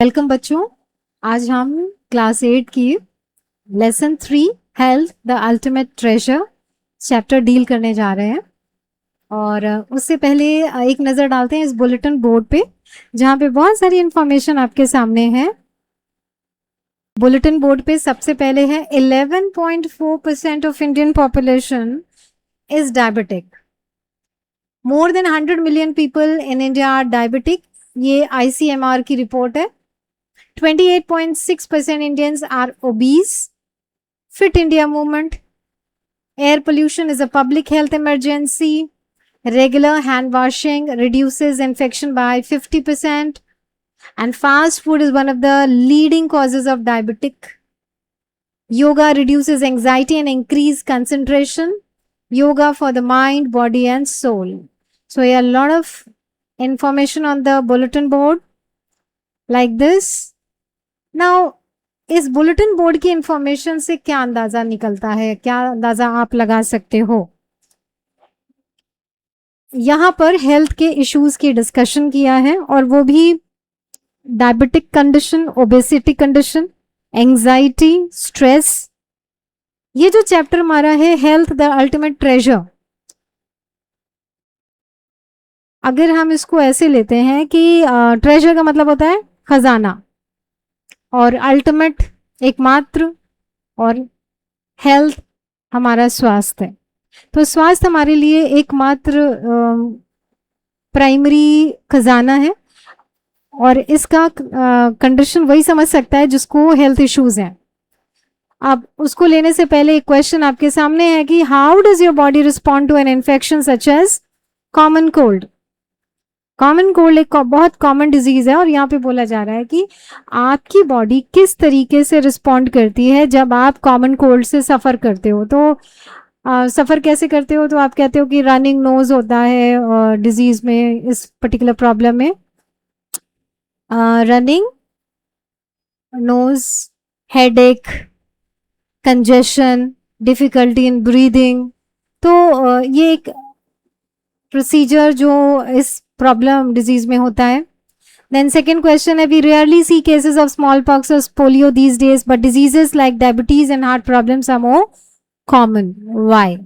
Welcome बच्चों। आज हम क्लास 8 की lesson 3 health the ultimate treasure chapter deal करने जा रहे हैं। और उससे पहले एक नज़र डालते हैं इस बुलेटिन बोर्ड पे, जहाँ पे बहुत सारी इंफॉर्मेशन आपके सामने है। बुलेटिन बोर्ड पे सबसे पहले है 11.4% of Indian population is diabetic. More than 100 million people in India are diabetic. ये ICMR की रिपोर्ट है। 28.6% Indians are obese. Fit India movement. Air pollution is a public health emergency. Regular hand washing reduces infection by 50%. And fast food is one of the leading causes of diabetic. Yoga reduces anxiety and increase concentration. Yoga for the mind, body and soul. So here a lot of information on the bulletin board like this. Now इस bulletin board की information से क्या अंदाजा निकलता है, क्या अंदाजा आप लगा सकते हो? यहां पर हेल्थ के इश्यूज की डिस्कशन किया है, और वो भी diabetic condition, obesity condition, anxiety, stress. ये जो चैप्टर हमारा है हेल्थ द अल्टीमेट ट्रेजर, अगर हम इसको ऐसे लेते हैं कि ट्रेजर का मतलब होता है खजाना, और अल्टीमेट एकमात्र, और हेल्थ हमारा स्वास्थ्य है। तो स्वास्थ्य हमारे लिए एकमात्र प्राइमरी खजाना है, और इसका कंडीशन वही समझ सकता है जिसको हेल्थ इश्यूज हैं। अब उसको लेने से पहले एक क्वेश्चन आपके सामने है कि how does your body respond to an infection such as common cold. Common cold एक बहुत कॉमन डिजीज है, और यहाँ पे बोला जा रहा है कि आपकी बॉडी किस तरीके से रिस्पॉन्ड करती है जब आप कॉमन कोल्ड से सफ़र करते हो। तो सफ़र कैसे करते हो? तो आप कहते हो कि रनिंग नोज होता है डिजीज में, इस पर्टिकुलर प्रॉब्लम में running nose, headache, congestion, difficulty in breathing. तो ये एक प्रोसीजर जो इस प्रॉब्लम डिजीज में होता है। Then second question है, we rarely see cases of smallpox or polio these days, but diseases like diabetes and heart problems are more common. Why?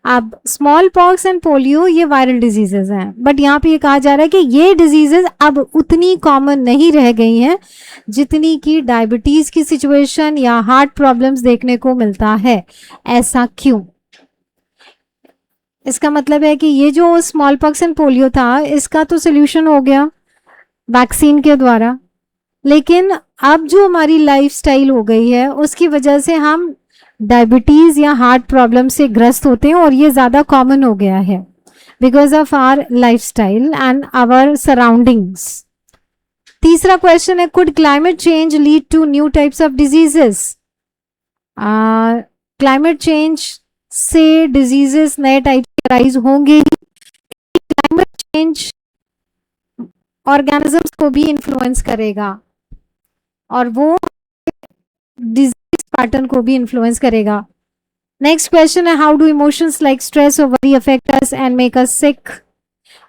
अब स्मॉल पॉक्स एंड पोलियो ये viral diseases हैं, but यहाँ पे ये कहा जा रहा है कि ये डिजीजेज अब उतनी कॉमन नहीं रह गई हैं जितनी कि डायबिटीज की सिचुएशन या हार्ट प्रॉब्लम्स देखने को मिलता है। ऐसा क्यों? इसका मतलब है कि ये जो स्मॉल पॉक्स एंड पोलियो था, इसका तो सोल्यूशन हो गया वैक्सीन के द्वारा, लेकिन अब जो हमारी लाइफस्टाइल हो गई है उसकी वजह से हम डायबिटीज या हार्ट प्रॉब्लम से ग्रस्त होते हैं, और ये ज़्यादा कॉमन हो गया है because of our lifestyle and our surroundings. तीसरा क्वेश्चन है, could climate change lead to new types of diseases. Climate change से डिजीजेस नए टाइप के राइज होंगे। क्लाइमेट चेंज ऑर्गेनिजम्स को भी इन्फ्लुएंस करेगा, और वो डिजीज पैटर्न को भी इन्फ्लुएंस करेगा। नेक्स्ट क्वेश्चन है, how do emotions like stress और worry affect us and make us sick.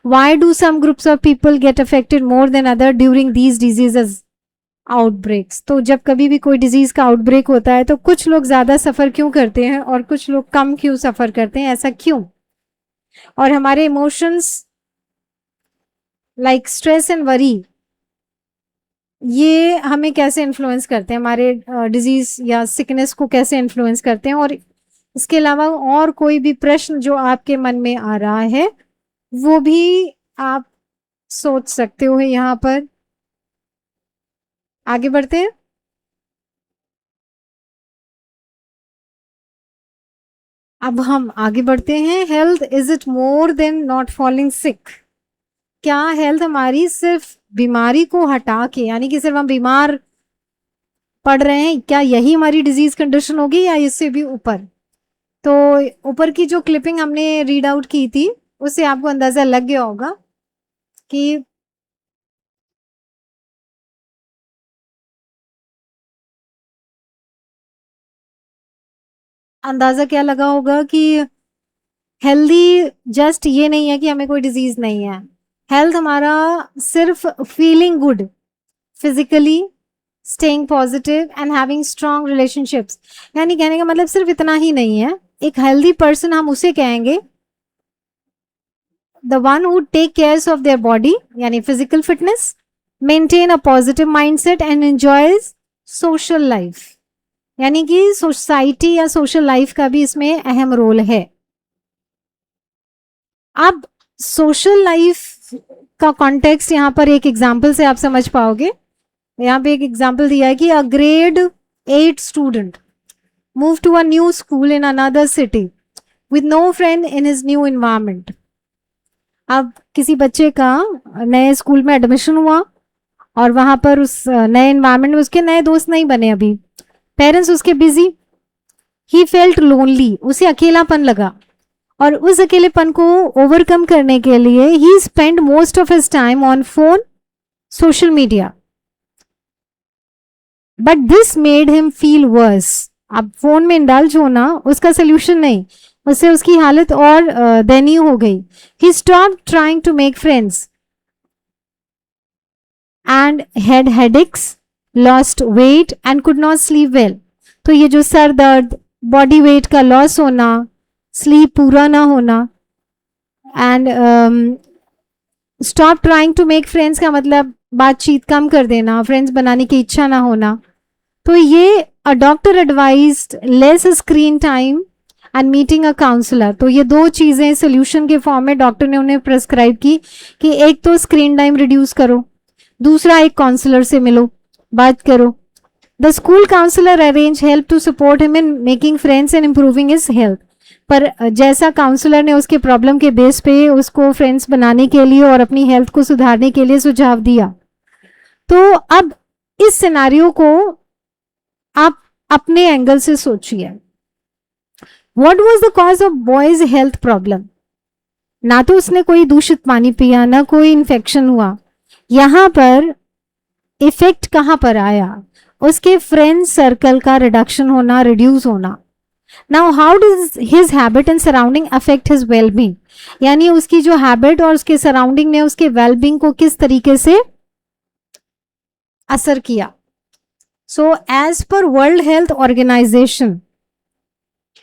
Why do some groups of people get affected more than other during these diseases outbreaks. तो जब कभी भी कोई डिजीज का outbreak होता है तो कुछ लोग ज्यादा सफर क्यों करते हैं और कुछ लोग कम क्यों सफर करते हैं, ऐसा क्यों? और हमारे emotions like stress and worry ये हमें कैसे इन्फ्लुएंस करते हैं, हमारे डिजीज या सिकनेस को कैसे इन्फ्लुएंस करते हैं। और इसके अलावा और कोई भी प्रश्न जो आपके मन में आ रहा है वो भी आप सोच सकते हो यहाँ पर। आगे बढ़ते हैं। अब हम आगे बढ़ते हैं। Health is it more than not falling sick. क्या हेल्थ हमारी सिर्फ बीमारी को हटा के, यानी कि सिर्फ हम बीमार पड़ रहे हैं, क्या यही हमारी डिजीज कंडीशन होगी या इससे भी ऊपर? तो ऊपर की जो क्लिपिंग हमने रीड आउट की थी उससे आपको अंदाजा लग गया होगा कि अंदाजा क्या लगा होगा कि हेल्दी जस्ट ये नहीं है कि हमें कोई डिजीज नहीं है। हेल्थ हमारा सिर्फ feeling good, physically, staying positive and having strong relationships. यानी कहने का मतलब सिर्फ इतना ही नहीं है, एक हेल्दी पर्सन हम उसे कहेंगे the one who take cares of their body, यानी physical fitness, maintain a positive mindset and enjoys social life. यानी कि सोसाइटी या सोशल लाइफ का भी इसमें अहम रोल है. अब सोशल लाइफ का कॉन्टेक्स्ट यहाँ पर एक एग्जाम्पल से आप समझ पाओगे. यहाँ पे एक एग्जाम्पल दिया है कि a grade 8 student move to a new school in another city with no friend in his new environment. अब किसी बच्चे का नए स्कूल में एडमिशन हुआ और वहां पर उस नए एनवायरमेंट में उसके नए दोस्त नहीं बने. अभी पेरेंट्स उसके बिजी. ही फेल्ट लोनली, उसे अकेलापन लगा और उस अकेलेपन को ओवरकम करने के लिए he spend most of his time on phone, social media. But this made him feel worse. अब फोन में इंडल्ज होना उसका सोल्यूशन नहीं, उससे उसकी हालत और दयनीय हो गई. He stopped trying to make friends and had headaches, lost weight and could not sleep well. तो ये जो सर दर्द, बॉडी वेट का लॉस होना, स्लीप पूरा ना होना and stop trying to make friends का मतलब बातचीत कम कर देना, फ्रेंड्स बनाने की इच्छा ना होना. तो ये a doctor advised less screen time and meeting a counsellor. तो ये दो चीजें सोल्यूशन के फॉर्म में डॉक्टर ने उन्हें प्रेस्क्राइब की कि एक तो स्क्रीन टाइम रिड्यूस करो, दूसरा एक काउंसलर से मिलो, बात करो. The school counsellor arrange help to support him in making friends and improving his health. पर जैसा काउंसलर ने उसके प्रॉब्लम के बेस पे उसको फ्रेंड्स बनाने के लिए और अपनी हेल्थ को सुधारने के लिए सुझाव दिया. तो अब इस सिनारियो को आप अपने एंगल से सोचिए. What was the cause of boys health problem? ना तो उसने कोई दूषित पानी पिया, ना कोई इन्फेक्शन हुआ. यहां पर इफेक्ट कहां पर आया? उसके फ्रेंड सर्कल का रिडक्शन होना, रिड्यूस होना. Now how does his habit and surrounding affect his wellbeing? यानी उसकी जो हैबिट और उसके सराउंडिंग ने उसके वेलबींग को किस तरीके से असर किया. So as per World Health Organization,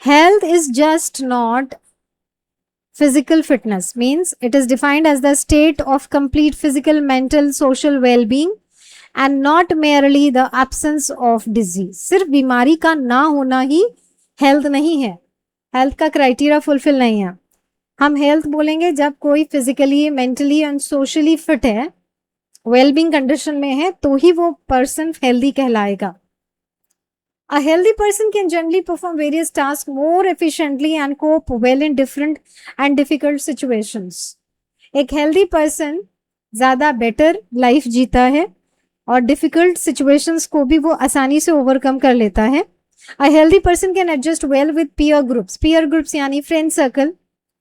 health is just not physical fitness. Means it is defined as the state of complete physical, mental, social well-being and not merely the absence of disease. सिर्फ बीमारी का ना होना ही health नहीं है, health का criteria fulfil नहीं है. हम हेल्थ बोलेंगे जब कोई physically, mentally and socially fit है, वेलबींग कंडीशन में है, तो ही वो पर्सन हेल्दी कहलाएगा. A healthy person can generally perform various tasks more efficiently and cope well in different and difficult situations. एक healthy person ज़्यादा better life जीता है और difficult situations को भी वो आसानी से overcome कर लेता है. A healthy person can adjust well with peer groups. Peer groups यानी friend circle,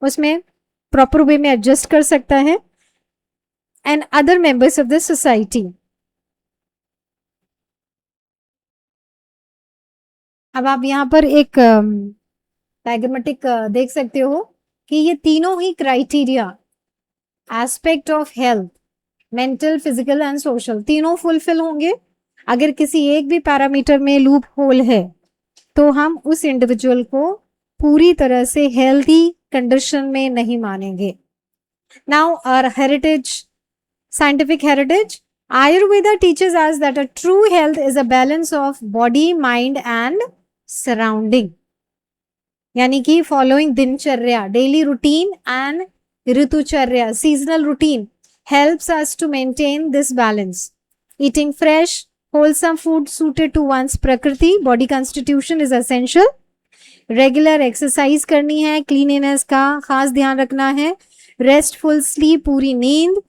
उसमें proper way में adjust कर सकता है and other members of the society. अब आप यहाँ पर एक डायग्रामेटिक देख सकते हो कि ये तीनों ही criteria, aspect of health, mental, physical and social, तीनों फुलफिल होंगे. अगर किसी एक भी पैरामीटर में लूप होल है तो हम उस इंडिविजुअल को पूरी तरह से हेल्थी कंडीशन में नहीं मानेंगे. Now our heritage, scientific heritage, Ayurveda teaches us that a true health is a balance of body, mind and surrounding. यानी कि following दिनचर्या, daily routine and ऋतुचर्या, seasonal routine helps us to maintain this balance. Eating fresh, wholesome food suited to one's prakriti, body constitution is essential. Regular exercise करनी है, cleanliness का खास ध्यान रखना है, restful sleep, पूरी नींद,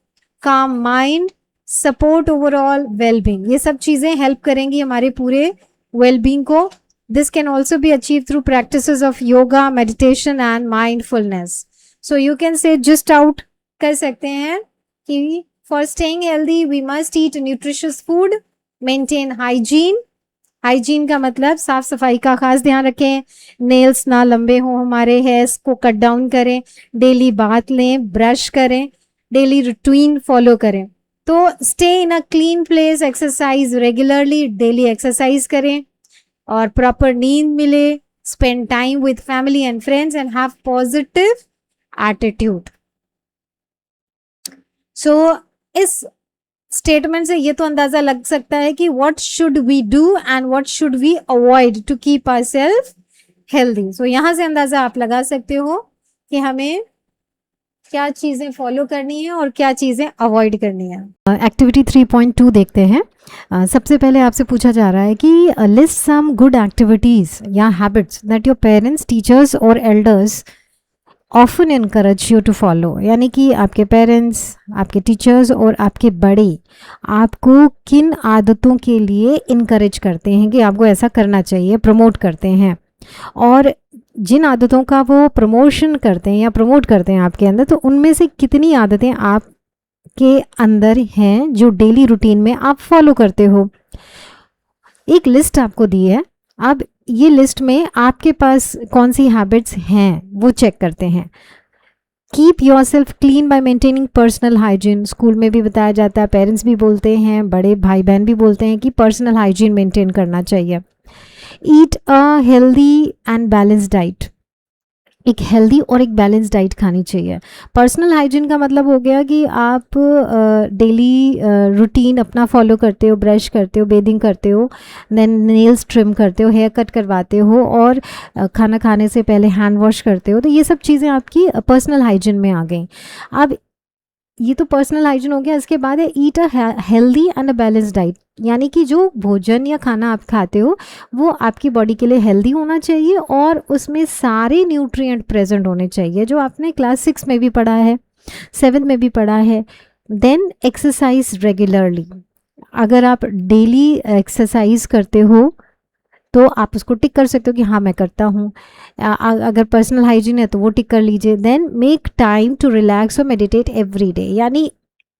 calm mind, support overall wellbeing, ये सब चीजें हेल्प करेंगी हमारे पूरे वेलबींग को. This can also be achieve through practices of yoga, meditation and mindfulness. So you can say just out कर सकते हैं कि for staying healthy we must eat nutritious food, maintain hygiene. Hygiene का मतलब साफ सफाई का खास ध्यान रखें, नेल्स ना लंबे हों, हमारे हेयर्स को कट डाउन करें, डेली बाथ लें, ब्रश करें, डेली रूटीन फॉलो करें. तो stay in a clean place, exercise regularly, daily exercise करें और प्रॉपर नींद मिले, spend time with family and friends and have positive attitude. So इस स्टेटमेंट से ये तो अंदाजा लग सकता है कि what should we do and what should we avoid to keep ourselves healthy. So यहाँ से अंदाजा आप लगा सकते हो कि हमें क्या चीजें फॉलो करनी है और क्या चीजें अवॉइड करनी है। एक्टिविटी 3.2 देखते हैं। सबसे पहले आपसे पूछा जा रहा है कि लिस्ट सम गुड एक्टिविटीज या habits that your parents, teachers और elders often encourage you to follow. यानी कि आपके पेरेंट्स, आपके टीचर्स और आपके बड़े आपको किन आदतों के लिए इनकरेज करते हैं कि आपको ऐसा करना चाहिए, प्रमोट करते हैं, और जिन आदतों का वो प्रमोशन करते हैं या प्रमोट करते हैं आपके अंदर, तो उनमें से कितनी आदतें आपके अंदर हैं जो डेली रूटीन में आप फॉलो करते हो। एक लिस्ट आपको दी है। अब ये लिस्ट में आपके पास कौन सी हैबिट्स हैं वो चेक करते हैं। Keep your self clean bye maintaining personal hygiene. School में भी बताया जाता है, पेरेंट्स भी बोलते हैं, बड़े भाई बहन भी बोलते हैं कि पर्सनल हाइजीन मेंटेन करना चाहिए। Eat a healthy and balance diet. एक हेल्दी और एक बैलेंस डाइट खानी चाहिए। पर्सनल हाइजीन का मतलब हो गया कि आप डेली रूटीन अपना फॉलो करते हो, ब्रश करते हो, बेदिंग करते हो, देन नेल्स ट्रिम करते हो, हेयर कट करवाते हो, और खाना खाने से पहले हैंड वॉश करते हो। तो ये सब चीज़ें आपकी पर्सनल हाइजीन में आ गई। अब ये तो पर्सनल हाइजीन हो गया। इसके बाद है eat a healthy and a balance diet. यानी कि जो भोजन या खाना आप खाते हो वो आपकी बॉडी के लिए हेल्दी होना चाहिए और उसमें सारे न्यूट्रिएंट प्रेजेंट होने चाहिए जो आपने क्लास 6 में भी पढ़ा है, 7 में भी पढ़ा है। Then exercise regularly. अगर आप डेली एक्सरसाइज करते हो तो आप उसको टिक कर सकते हो कि हाँ मैं करता हूँ। अगर पर्सनल हाइजीन है तो वो टिक कर लीजिए। Then make time to relax और मेडिटेट एवरी डे। यानी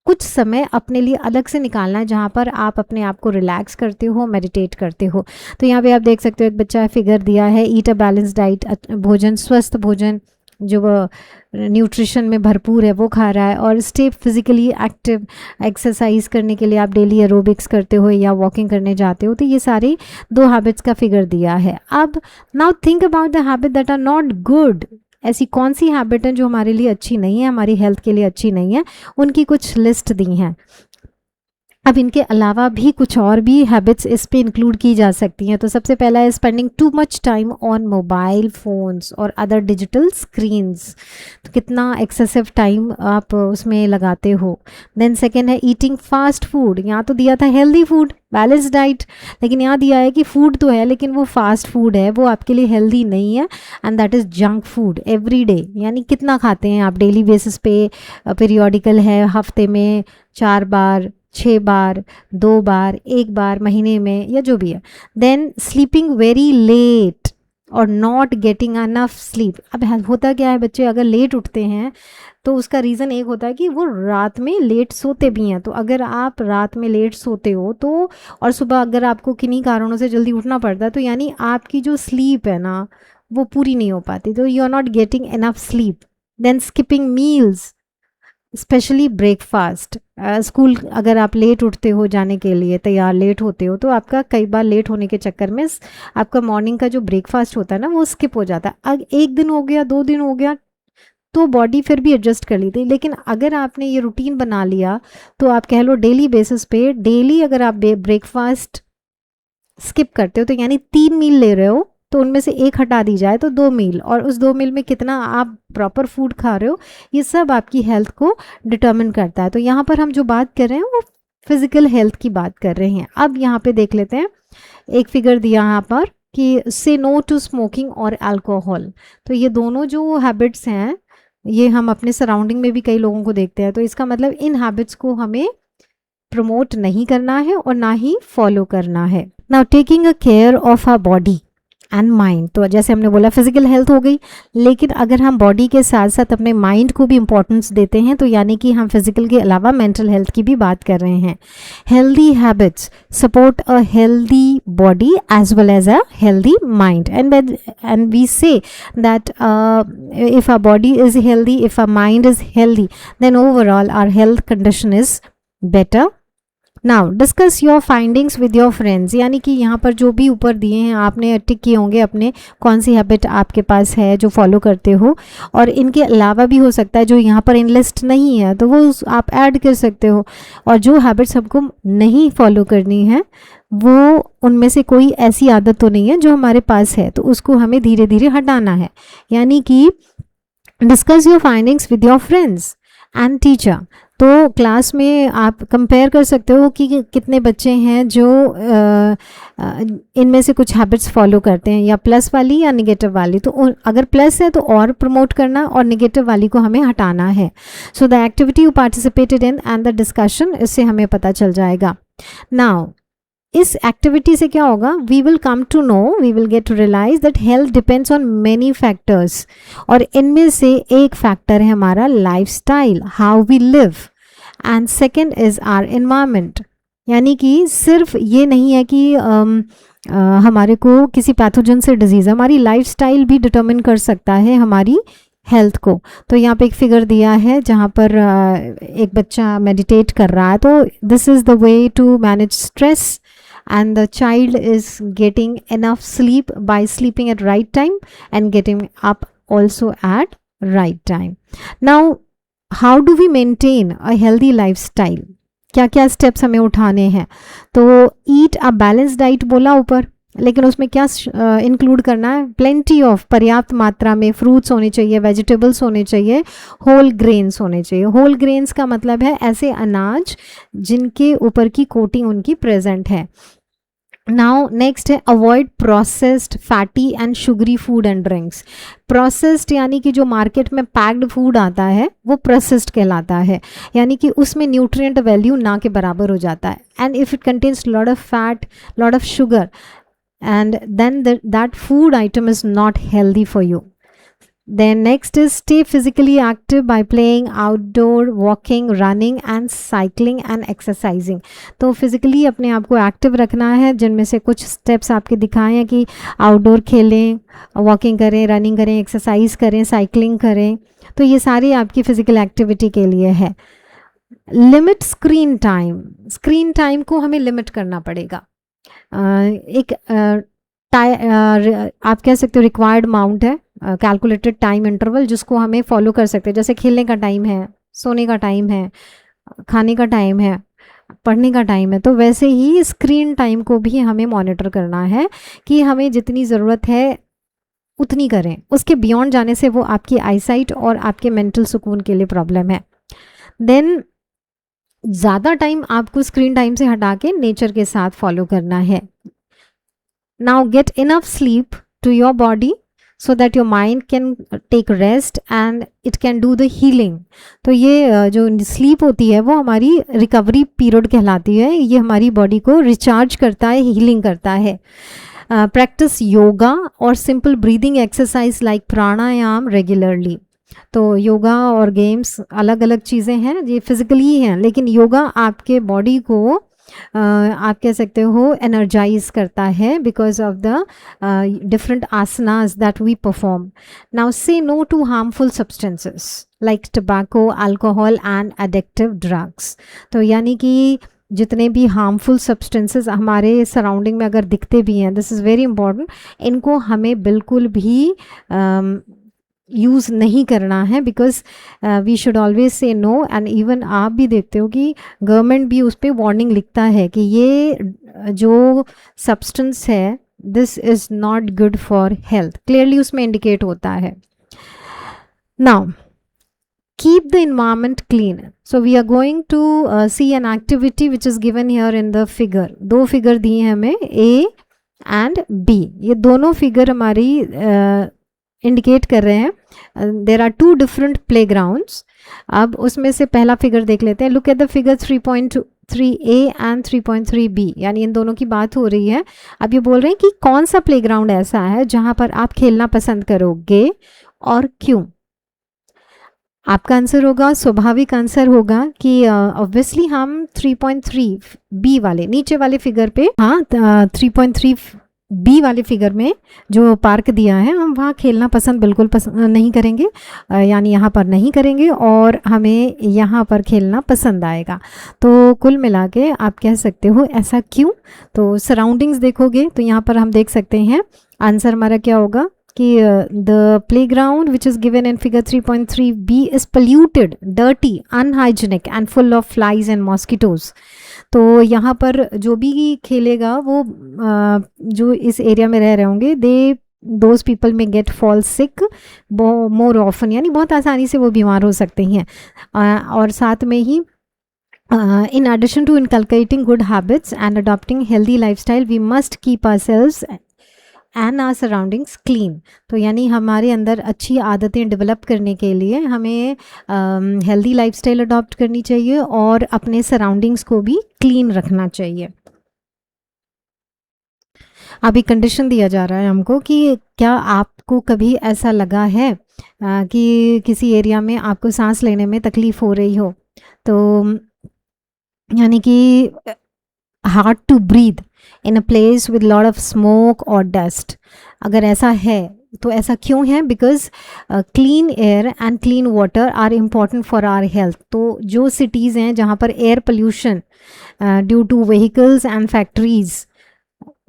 कुछ समय अपने लिए अलग से निकालना है जहाँ पर आप अपने आप को रिलैक्स करते हो, मेडिटेट करते हो। तो यहाँ पे आप देख सकते हो एक बच्चा फिगर दिया है, ईट अ बैलेंस डाइट, भोजन, स्वस्थ भोजन जो न्यूट्रिशन में भरपूर है वो खा रहा है, और स्टे फिजिकली एक्टिव। एक्सरसाइज करने के लिए आप डेली एरोबिक्स करते हो या वॉकिंग करने जाते हो। तो ये सारे 2 हैबिट्स का फिगर दिया है। अब now think about the habit that are not good. ऐसी कौन सी हैबिट है जो हमारे लिए अच्छी नहीं है, हमारी हेल्थ के लिए अच्छी नहीं है, उनकी कुछ लिस्ट दी हैं। अब इनके अलावा भी कुछ और भी हैबिट्स इस पे इंक्लूड की जा सकती हैं। तो सबसे पहला है spending too much time on mobile phones और अदर डिजिटल स्क्रीन्स। तो कितना एक्सेसिव टाइम आप उसमें लगाते हो। देन सेकेंड है ईटिंग फास्ट फूड। यहाँ तो दिया था हेल्दी फूड, बैलेंस डाइट, लेकिन यहाँ दिया है कि फूड तो है लेकिन वो फास्ट फूड है, वो आपके लिए हेल्दी नहीं है, and that is junk food every day. यानी कितना खाते हैं आप डेली बेसिस पे, पीरियोडिकल है, हफ्ते में 4 बार, 6 बार, 2 बार, 1 बार महीने में, या जो भी है। देन स्लीपिंग वेरी लेट और नॉट गेटिंग अनफ स्लीप। अब होता क्या है, बच्चे अगर लेट उठते हैं तो उसका रीज़न एक होता है कि वो रात में लेट सोते भी हैं। तो अगर आप रात में लेट सोते हो तो, और सुबह अगर आपको किन्हीं कारणों से जल्दी उठना पड़ता है, तो यानी आपकी जो स्लीप है ना वो पूरी नहीं हो पाती, तो you are not getting enough sleep. Then skipping meals, especially breakfast. School अगर आप लेट उठते हो जाने के लिए, तैयार लेट होते हो, तो आपका कई बार लेट होने के चक्कर में आपका मॉर्निंग का जो ब्रेकफास्ट होता है ना वो स्किप हो जाता है। अब 1 दिन हो गया, 2 दिन हो गया तो बॉडी फिर भी एडजस्ट कर ली थी, लेकिन अगर आपने ये रूटीन बना लिया तो आप कह लो डेली बेसिस पे, डेली अगर आप ब्रेकफास्ट स्किप करते हो तो यानी 3 मील ले रहे हो, तो उनमें से 1 हटा दी जाए तो 2 मील, और उस 2 मील में कितना आप प्रॉपर फूड खा रहे हो, ये सब आपकी हेल्थ को डिटर्मिन करता है। तो यहाँ पर हम जो बात कर रहे हैं वो फिजिकल हेल्थ की बात कर रहे हैं। अब यहाँ पे देख लेते हैं एक फिगर दिया यहाँ पर कि से नो टू स्मोकिंग और अल्कोहल। तो ये दोनों जो हैबिट्स हैं ये हम अपने सराउंडिंग में भी कई लोगों को देखते हैं। तो इसका मतलब इन हैबिट्स को हमें प्रमोट नहीं करना है और ना ही फॉलो करना है। Now taking a care of our body and mind. तो जैसे हमने बोला फिजिकल हेल्थ हो गई, लेकिन अगर हम बॉडी के साथ साथ अपने माइंड को भी इंपॉर्टेंस देते हैं तो यानी कि हम फिजिकल के अलावा मेंटल हेल्थ की भी बात कर रहे हैं। Healthy habits support a healthy body as well as a healthy mind, and we say that if our body is healthy, if our mind is healthy, then overall our health condition is better. Now discuss your findings with your friends, यानी कि यहाँ पर जो भी ऊपर दिए हैं आपने टिक किए होंगे अपने कौन सी हैबिट आपके पास है जो फॉलो करते हो, और इनके अलावा भी हो सकता है जो यहाँ पर इन लिस्ट नहीं है तो वो आप ऐड कर सकते हो। और जो हैबिट्स हमको नहीं फॉलो करनी है वो उनमें से कोई ऐसी आदत तो नहीं है जो हमारे पास है, तो उसको हमें धीरे धीरे हटाना है। यानी कि discuss your findings with your friends and teacher. तो क्लास में आप कंपेयर कर सकते हो कि कितने बच्चे हैं जो इनमें से कुछ हैबिट्स फॉलो करते हैं, या प्लस वाली या निगेटिव वाली। तो अगर प्लस है तो और प्रमोट करना, और निगेटिव वाली को हमें हटाना है। So the activity you participated in and the discussion, इससे हमें पता चल जाएगा। नाउ इस एक्टिविटी से क्या होगा, we will come to know, we will get to realize that health depends on many factors, और इनमें से एक फैक्टर है हमारा lifestyle, how we live, and second is our environment. यानी कि सिर्फ ये नहीं है कि हमारे को किसी पैथोजन से डिजीज़, हमारी लाइफस्टाइल भी डिटरमिन कर सकता है हमारी हेल्थ को। तो यहाँ पे एक फिगर दिया है जहाँ पर एक बच्चा मेडिटेट कर रहा है, तो this is the way to manage stress, and the child is getting enough sleep by sleeping at right time and getting up also at right time. Now how do we maintain a healthy lifestyle? क्या क्या steps हमें उठाने हैं? तो ईट अ balance diet बोला ऊपर, लेकिन उसमें क्या इंक्लूड करना है, प्लेंटी ऑफ, पर्याप्त मात्रा में फ्रूट्स होने चाहिए, वेजिटेबल्स होने चाहिए, होल ग्रेन्स होने चाहिए। होल ग्रेन्स का मतलब है ऐसे अनाज जिनके ऊपर की कोटिंग उनकी प्रेजेंट है। नाउ नेक्स्ट है avoid processed fatty and sugary food and drinks. Processed यानी कि जो मार्केट में पैक्ड फूड आता है वो प्रोसेस्ड कहलाता है, यानी कि उसमें न्यूट्रिएंट वैल्यू ना के बराबर हो जाता है, and if it contains lot of fat, lot of sugar, and then that food item is not healthy for you. Then next is stay physically active by playing outdoor, walking, running and cycling and exercising. तो physically अपने आप को active रखना है, जिनमें से कुछ steps आपके दिखाए हैं कि आउटडोर खेलें, वॉकिंग करें, रनिंग करें, एक्सरसाइज करें, साइकिलिंग करें। तो ये सारी आपकी फिजिकल एक्टिविटी के लिए है। Limit screen time, screen time को हमें लिमिट करना पड़ेगा। एक आप कह सकते हो रिक्वायर्ड अमाउंट है, कैलकुलेटेड टाइम इंटरवल, जिसको हमें फॉलो कर सकते हैं। जैसे खेलने का टाइम है, सोने का टाइम है, खाने का टाइम है, पढ़ने का टाइम है, तो वैसे ही स्क्रीन टाइम को भी हमें मॉनिटर करना है कि हमें जितनी ज़रूरत है उतनी करें, उसके बियॉन्ड जाने से वो आपकी आईसाइट और आपके मेंटल सुकून के लिए प्रॉब्लम है। देन ज़्यादा टाइम आपको स्क्रीन टाइम से हटा के नेचर के साथ फॉलो करना है। Now get enough sleep to your body so that your mind can take rest and it can do the healing. तो ये जो स्लीप होती है वो हमारी रिकवरी पीरियड कहलाती है, ये हमारी बॉडी को रिचार्ज करता है, हीलिंग करता है। प्रैक्टिस योगा और सिंपल ब्रीदिंग एक्सरसाइज लाइक प्राणायाम रेगुलरली। तो योगा और गेम्स अलग अलग चीज़ें हैं, ये फिजिकली ही हैं, लेकिन योगा आपके बॉडी को आप कह सकते हो एनर्जाइज करता है because of the different asanas that we perform. Now say no to harmful substances like tobacco, alcohol and addictive drugs. तो यानी कि जितने भी हार्मफुल सब्सटेंसेस हमारे सराउंडिंग में अगर दिखते भी हैं, दिस इज़ वेरी इंपॉर्टेंट, इनको हमें बिल्कुल भी यूज़ नहीं करना है, because we should always say no. And even आप भी देखते हो कि गवर्नमेंट भी उस पर वार्निंग लिखता है कि ये जो सब्सटेंस है this is not good for health, clearly उसमें इंडिकेट होता है। Now keep the environment clean. So we are going to see an activity which is given here in the figure. दो फिगर दिए हैं हमें, A and B. ये दोनों figure हमारी इंडिकेट कर रहे हैं there are two different playgrounds. अब उसमें से पहला फिगर देख लेते हैं। Look at the figure 3.3A and 3.3B, यानी इन दोनों की बात हो रही है। अब ये बोल रहे हैं कि कौन सा प्ले ग्राउंड ऐसा है जहाँ पर आप खेलना पसंद करोगे और क्यों। आपका आंसर होगा, स्वाभाविक आंसर होगा कि ऑब्वियसली हम 3.3B वाले नीचे वाले फिगर पे, हाँ 3.3 बी वाले फिगर में जो पार्क दिया है हम वहाँ खेलना पसंद बिल्कुल पसंद नहीं करेंगे, यानी यहाँ पर नहीं करेंगे और हमें यहाँ पर खेलना पसंद आएगा। तो कुल मिला के आप कह सकते हो ऐसा क्यों। तो सराउंडिंग्स देखोगे तो यहाँ पर हम देख सकते हैं आंसर हमारा क्या होगा कि the playground which is given in figure 3.3 B is polluted, dirty, unhygienic and full of flies and mosquitoes. तो यहाँ पर जो भी खेलेगा वो जो इस एरिया में रह रहे होंगे those people may get fall sick more often, यानी बहुत आसानी से वो बीमार हो सकते हैं। और साथ में ही in addition to inculcating good habits and adopting healthy lifestyle, we must keep ourselves and our surroundings clean। तो यानी हमारे अंदर अच्छी आदतें डेवलप करने के लिए हमें हेल्दी लाइफस्टाइल अडॉप्ट करनी चाहिए और अपने सराउंडिंग्स को भी क्लीन रखना चाहिए। अभी कंडीशन दिया जा रहा है हमको कि क्या आपको कभी ऐसा लगा है कि किसी एरिया में आपको सांस लेने में तकलीफ़ हो रही हो, तो यानी कि hard to breathe in a place with lot of smoke और डस्ट। अगर ऐसा है तो ऐसा क्यों है? Because clean air and clean water are important for our health. तो जो सिटीज़ हैं जहाँ पर air pollution due to vehicles and factories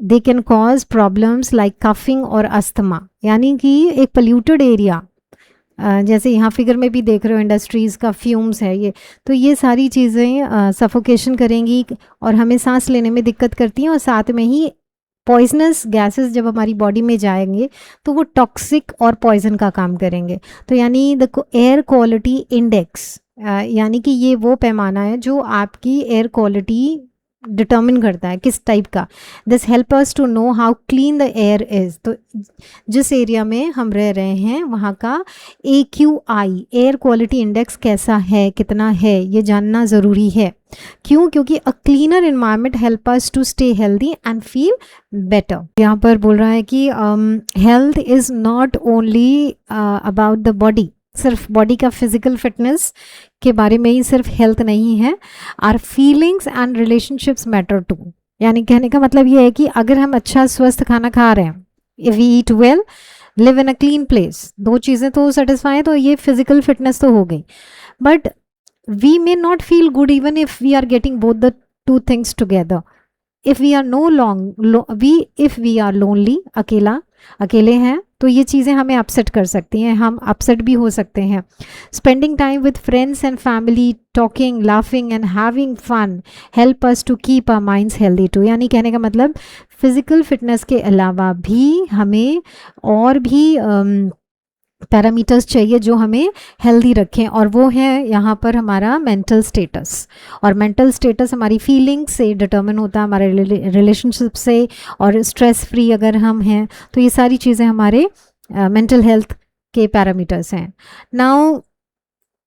they can cause problems like coughing और अस्थमा, यानी कि एक पोल्यूटेड एरिया जैसे यहाँ फिगर में भी देख रहे हो इंडस्ट्रीज़ का फ्यूम्स है ये, तो ये सारी चीज़ें सफोकेशन करेंगी और हमें सांस लेने में दिक्कत करती हैं और साथ में ही पॉइजनस गैसेस जब हमारी बॉडी में जाएंगे तो वो टॉक्सिक और पॉइजन का काम करेंगे। तो यानी द एयर क्वालिटी इंडेक्स, यानी कि ये वो पैमाना है जो आपकी एयर क्वालिटी डिटर्मिन करता है किस टाइप का। This help us to know how clean the air is. तो जिस एरिया में हम रह रहे हैं वहाँ का AQI एयर क्वालिटी इंडेक्स कैसा है, कितना है, ये जानना ज़रूरी है। क्यों? क्योंकि a cleaner environment help us to stay healthy and feel better. यहाँ पर बोल रहा है कि health is not only about the body, सिर्फ बॉडी का फिजिकल फिटनेस के बारे में ही सिर्फ हेल्थ नहीं है, our feelings and relationships matter too. यानी कहने का मतलब ये है कि अगर हम अच्छा स्वस्थ खाना खा रहे हैं, if we eat well, live in a clean place, दो चीज़ें तो सेटिस्फाई है, तो ये फिजिकल फिटनेस तो हो गई, but we may not feel good even if we are getting both the two things together. If we are if we are lonely, अकेले हैं, तो ये चीज़ें हमें अपसेट कर सकती हैं, हम अपसेट भी हो सकते हैं। Spending time with friends and family, talking, laughing and having fun help us to keep our minds healthy too. यानी कहने का मतलब फिजिकल फिटनेस के अलावा भी हमें और भी पैरामीटर्स चाहिए जो हमें हेल्दी रखें, और वो है यहाँ पर हमारा मेंटल स्टेटस। और मेंटल स्टेटस हमारी फीलिंग से डिटर्मिन होता है, हमारे रिलेशनशिप से, और स्ट्रेस फ्री अगर हम हैं तो ये सारी चीज़ें हमारे मेंटल हेल्थ के पैरामीटर्स हैं। Now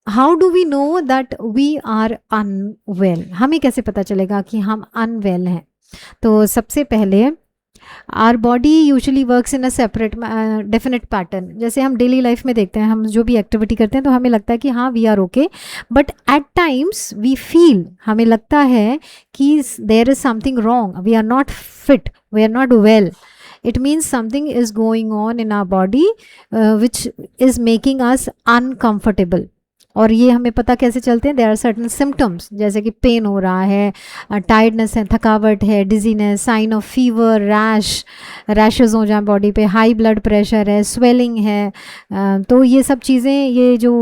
how do we know that we are unwell? हमें कैसे पता चलेगा कि हम अनवेल हैं? तो सबसे पहले our body usually works in a separate definite pattern. जैसे हम डेली लाइफ में देखते हैं, हम जो भी एक्टिविटी करते हैं तो हमें लगता है कि हाँ we are okay, but at times we feel, हमें लगता है कि there is something wrong, we are not fit, we are not well. It means something is going on in our body which is making us uncomfortable. और ये हमें पता कैसे चलते हैं? देयर आर सर्टन सिम्टम्स, जैसे कि पेन हो रहा है, टायर्डनेस है, थकावट है, dizziness, sign of fever, rashes हो जाए बॉडी पे, हाई ब्लड प्रेशर है, स्वेलिंग है। तो ये सब चीज़ें, ये जो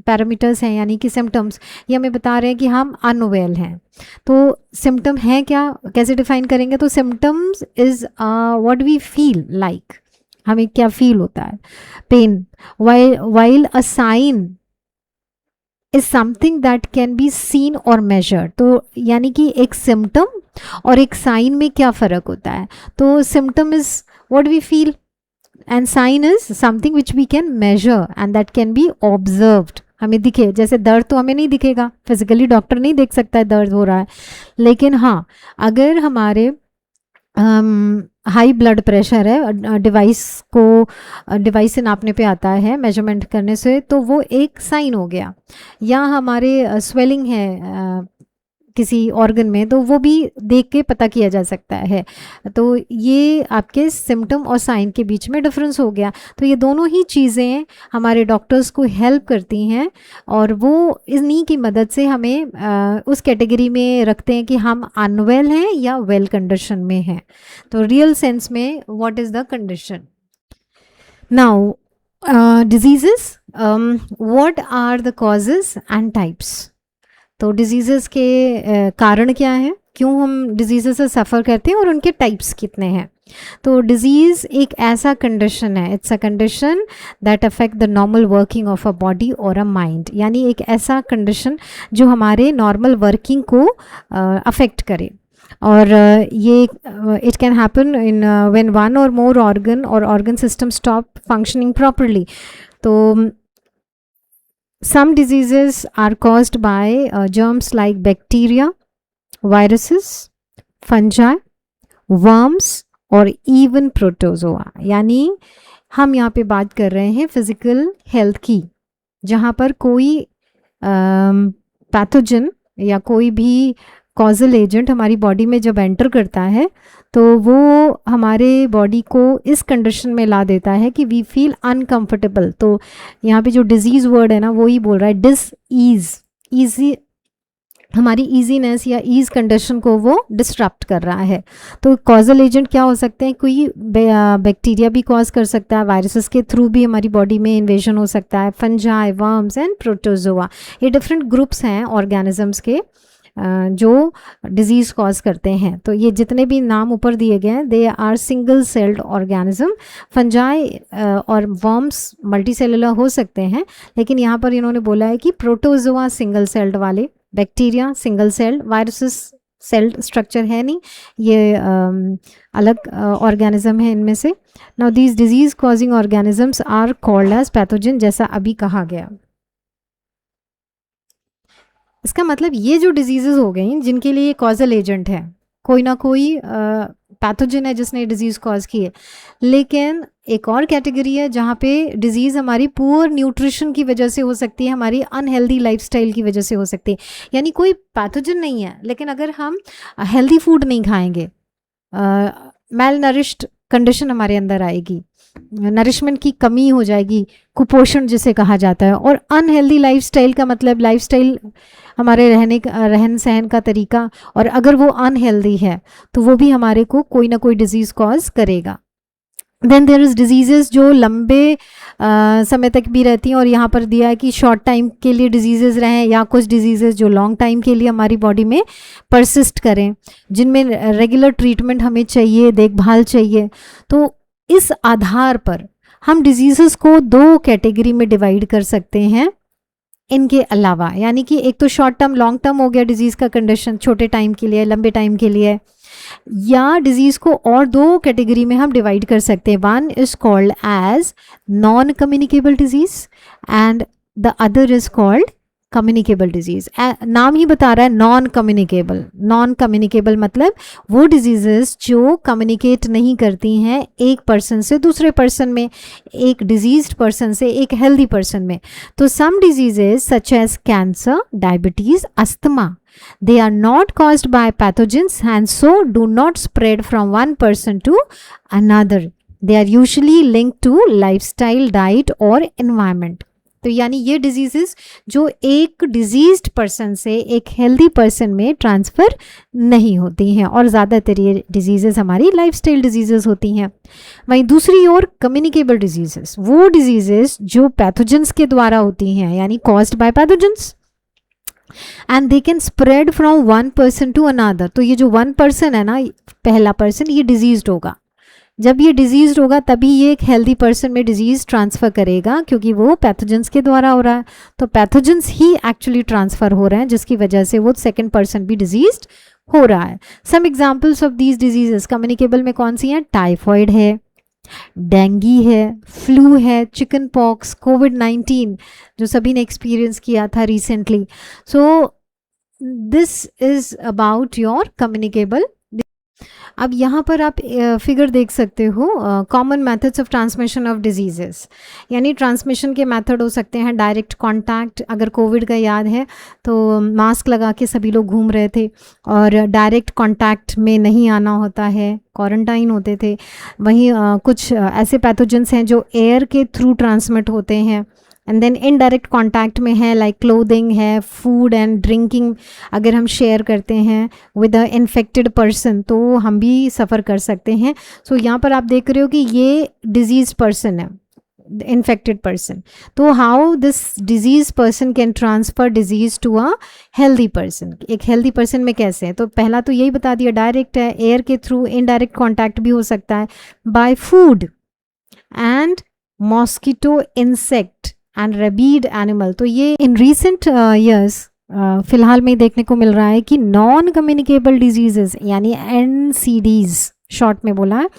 पैरामीटर्स हैं यानी कि सिम्टम्स, ये हमें बता रहे हैं कि हम अनवेल हैं। तो सिम्टम है क्या, कैसे डिफाइन करेंगे? तो symptoms is what we feel like, हमें क्या फील होता है। Pain, while a sign is something that can be seen और मेजर्ड। तो यानी कि एक सिम्टम और एक साइन में क्या फ़र्क होता है? तो symptom is what we feel and sign is something which we can measure and that can be observed, हमें दिखे। जैसे दर्द तो हमें नहीं दिखेगा, फिजिकली डॉक्टर नहीं देख सकता है दर्द हो रहा है, लेकिन हाँ अगर हमारे हाई ब्लड प्रेशर है, डिवाइस से नापने पे आता है, मेजरमेंट करने से, तो वो एक साइन हो गया। या हमारे स्वेलिंग है किसी ऑर्गन में, तो वो भी देख के पता किया जा सकता है। तो ये आपके सिम्टम और साइन के बीच में डिफरेंस हो गया। तो ये दोनों ही चीज़ें हमारे डॉक्टर्स को हेल्प करती हैं और वो इन्हीं की मदद से हमें उस कैटेगरी में रखते हैं कि हम अनवेल हैं या वेल कंडीशन में हैं। तो रियल सेंस में what is the condition. Now diseases, what are the causes and types. तो डिजीज़ेस के कारण क्या हैं, क्यों हम डिजीज़ से सफ़र करते हैं और उनके टाइप्स कितने हैं। तो डिजीज़ एक ऐसा कंडीशन है, it's a condition that affect the normal working of a body और अ माइंड, यानी एक ऐसा कंडीशन जो हमारे नॉर्मल वर्किंग को अफेक्ट करे। और ये it can happen in when one और मोर ऑर्गन और organ system stop functioning properly. तो some diseases are caused by germs like bacteria, viruses, fungi, worms और even protozoa। यानी हम यहाँ पे बात कर रहे हैं फिजिकल हेल्थ की, जहाँ पर कोई पैथोजन या कोई भी कॉजल एजेंट हमारी बॉडी में जब एंटर करता है तो वो हमारे बॉडी को इस कंडीशन में ला देता है कि वी फील अनकंफर्टेबल। तो यहाँ पे जो डिजीज़ वर्ड है ना, वो ही बोल रहा है डिस ईज़, ईजी, हमारी ईजीनेस या ईज कंडीशन को वो डिस्टरप्ट कर रहा है। तो कॉजल एजेंट क्या हो सकते हैं, कोई बैक्टीरिया भी कॉज कर सकता है, वायरसेस के थ्रू भी हमारी बॉडी में इन्वेजन हो सकता है, फंजाई, वर्म्स एंड प्रोटोजोआ, ये डिफरेंट ग्रुप्स हैं ऑर्गेनिजम्स के जो डिजीज़ कॉज करते हैं। तो ये जितने भी नाम ऊपर दिए गए हैं they are single celled organism. Fungi और वर्म्स मल्टी सेलुलर हो सकते हैं, लेकिन यहाँ पर इन्होंने बोला है कि प्रोटोजोआ सिंगल सेल्ड वाले, bacteria single celled, viruses celled structure है नहीं, ये अलग ऑर्गेनिज्म है इनमें से। Now these disease causing organisms are called as pathogen, जैसा अभी कहा गया। इसका मतलब ये जो डिजीजेज हो गई जिनके लिए कॉजल एजेंट है, कोई ना कोई पैथोजन है जिसने डिजीज़ कॉज की है। लेकिन एक और कैटेगरी है जहाँ पे डिजीज़ हमारी पुअर न्यूट्रिशन की वजह से हो सकती है, हमारी अनहेल्दी लाइफस्टाइल की वजह से हो सकती है। यानी कोई पैथोजन नहीं है, लेकिन अगर हम हेल्दी फूड नहीं खाएंगे, मेल नरिश्ड कंडीशन हमारे अंदर आएगी, नरिशमेंट की कमी हो जाएगी, कुपोषण जिसे कहा जाता है। और अनहेल्दी लाइफस्टाइल का मतलब लाइफस्टाइल हमारे रहन सहन का तरीका, और अगर वो अनहेल्दी है तो वो भी हमारे को कोई ना कोई डिजीज़ कॉज करेगा। देन देयर इज़ डिजीज़ेस जो लंबे समय तक भी रहती हैं, और यहाँ पर दिया है कि शॉर्ट टाइम के लिए डिजीज़ेस रहें, या कुछ डिजीज़ेस जो लॉन्ग टाइम के लिए हमारी बॉडी में परसिस्ट करें, जिनमें रेगुलर ट्रीटमेंट हमें चाहिए, देखभाल चाहिए। तो इस आधार पर हम डिजीज़ेस को दो कैटेगरी में डिवाइड कर सकते हैं इनके अलावा। यानी कि एक तो शॉर्ट टर्म, लॉन्ग टर्म हो गया डिजीज़ का कंडीशन, छोटे टाइम के लिए, लंबे टाइम के लिए। या डिजीज़ को और दो कैटेगरी में हम डिवाइड कर सकते हैं। One is called as non communicable disease and the other is called communicable disease. नाम ही बता रहा है नॉन कम्युनिकेबल। नॉन कम्युनिकेबल मतलब वो डिजीज़ेस जो कम्युनिकेट नहीं करती हैं एक पर्सन से दूसरे पर्सन में, एक डिजीज्ड पर्सन से एक हेल्दी पर्सन में। तो some diseases such as cancer, diabetes, asthma, they are not caused by pathogens and so do not spread from one person to another. They are usually linked to lifestyle, diet or environment. तो यानी ये diseases जो एक diseased person से एक healthy person में transfer नहीं होती हैं, और ज़्यादातर ये डिजीजेस हमारी लाइफस्टाइल डिजीजेस होती हैं। वहीं दूसरी ओर कम्युनिकेबल डिजीजेस, वो डिजीजेस जो पैथोजेंस के द्वारा होती हैं, यानी caused by pathogens, and they can spread from one person to another. तो ये जो वन पर्सन है ना, पहला पर्सन, ये डिजीज्ड होगा। जब ये डिजीज्ड होगा तभी ये एक हेल्दी पर्सन में डिजीज़ ट्रांसफ़र करेगा, क्योंकि वो पैथोजेंस के द्वारा हो रहा है। तो पैथोजेंस ही एक्चुअली ट्रांसफ़र हो रहे हैं, जिसकी वजह से वो सेकंड पर्सन भी डिजीज्ड हो रहा है। Some examples of these diseases communicable में कौन सी हैं? टाइफॉइड है, डेंगी है, फ्लू है, चिकन पॉक्स, कोविड-19 जो सभी ने एक्सपीरियंस किया था recently. So this is about your communicable. अब यहाँ पर आप फिगर देख सकते हो common methods of transmission of diseases, यानी ट्रांसमिशन के मेथड हो सकते हैं डायरेक्ट कांटेक्ट, अगर कोविड का याद है तो मास्क लगा के सभी लोग घूम रहे थे और डायरेक्ट कांटेक्ट में नहीं आना होता है, क्वारंटाइन होते थे। वहीं कुछ ऐसे पैथोजेंस हैं जो एयर के थ्रू ट्रांसमिट होते हैं, एंड देन इनडायरेक्ट कांटेक्ट में है लाइक क्लोथिंग है, फूड एंड ड्रिंकिंग अगर हम शेयर करते हैं विद अ इन्फेक्टेड पर्सन तो हम भी सफ़र कर सकते हैं। सो यहाँ पर आप देख रहे हो कि ये डिजीज पर्सन है, इन्फेक्टेड पर्सन, तो how this disease person can transfer disease to a healthy person. एक हेल्दी पर्सन में कैसे है, तो पहला तो यही बता दिया, डायरेक्ट है, एयर के थ्रू, इनडायरेक्ट कॉन्टैक्ट भी हो सकता है, by food and mosquito insect and rabid animal. तो ये इन रिसेंट ईयर्स फिलहाल में देखने को मिल रहा है कि नॉन कम्युनिकेबल डिजीजेस यानी NCDs शॉर्ट में बोला है,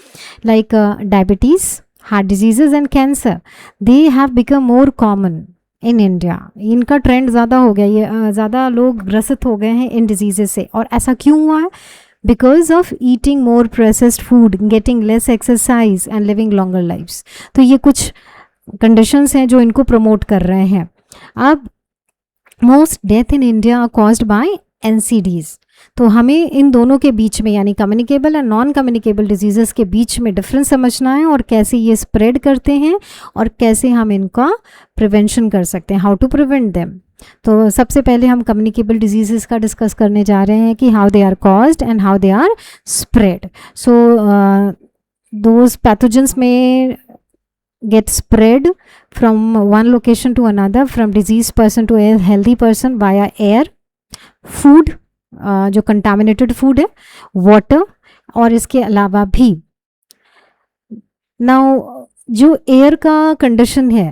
like diabetes, heart diseases and cancer, they have become more common in India. इनका ट्रेंड ज़्यादा हो गया, ये ज़्यादा लोग ग्रसित हो गए हैं इन डिजीजेज से। और ऐसा क्यों हुआ है? Because of eating more processed food, getting less exercise and living longer lifes. तो ये कुछ कंडीशंस हैं जो इनको प्रमोट कर रहे हैं। अब most death in India are caused by NCDs। तो हमें इन दोनों के बीच में यानी communicable and non communicable diseases के बीच में डिफरेंस समझना है और कैसे ये स्प्रेड करते हैं और कैसे हम इनका प्रिवेंशन कर सकते हैं, हाउ टू प्रिवेंट देम। तो सबसे पहले हम कम्युनिकेबल डिजीजेस का डिस्कस करने जा रहे हैं कि how they are caused and how they are spread. So those pathogens may get spread from one location to another, from diseased person to a healthy person via air, food जो contaminated food है, water और इसके अलावा भी। now जो air का condition है,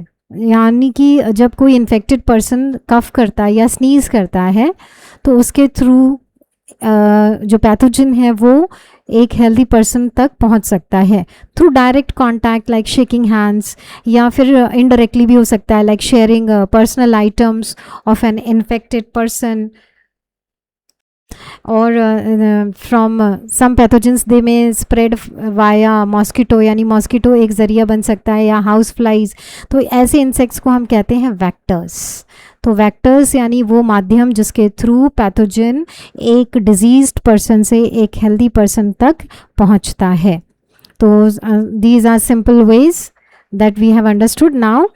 यानी कि जब कोई infected person कफ करता है या sneeze करता है तो उसके थ्रू जो पैथोजन है वो एक हेल्दी पर्सन तक पहुंच सकता है through direct contact like shaking hands, या फिर इनडायरेक्टली भी हो सकता है like sharing personal items of an infected person. और फ्रॉम सम पैथोजेंस दे में स्प्रेड वाया मॉस्किटो, यानी मॉस्किटो एक ज़रिया बन सकता है, या हाउस फ्लाइज। तो ऐसे इंसेक्ट्स को हम कहते हैं वेक्टर्स। तो वेक्टर्स यानी वो माध्यम जिसके थ्रू पैथोजन एक डिजीज्ड पर्सन से एक हेल्दी पर्सन तक पहुंचता है। तो these are simple ways that we have understood. Now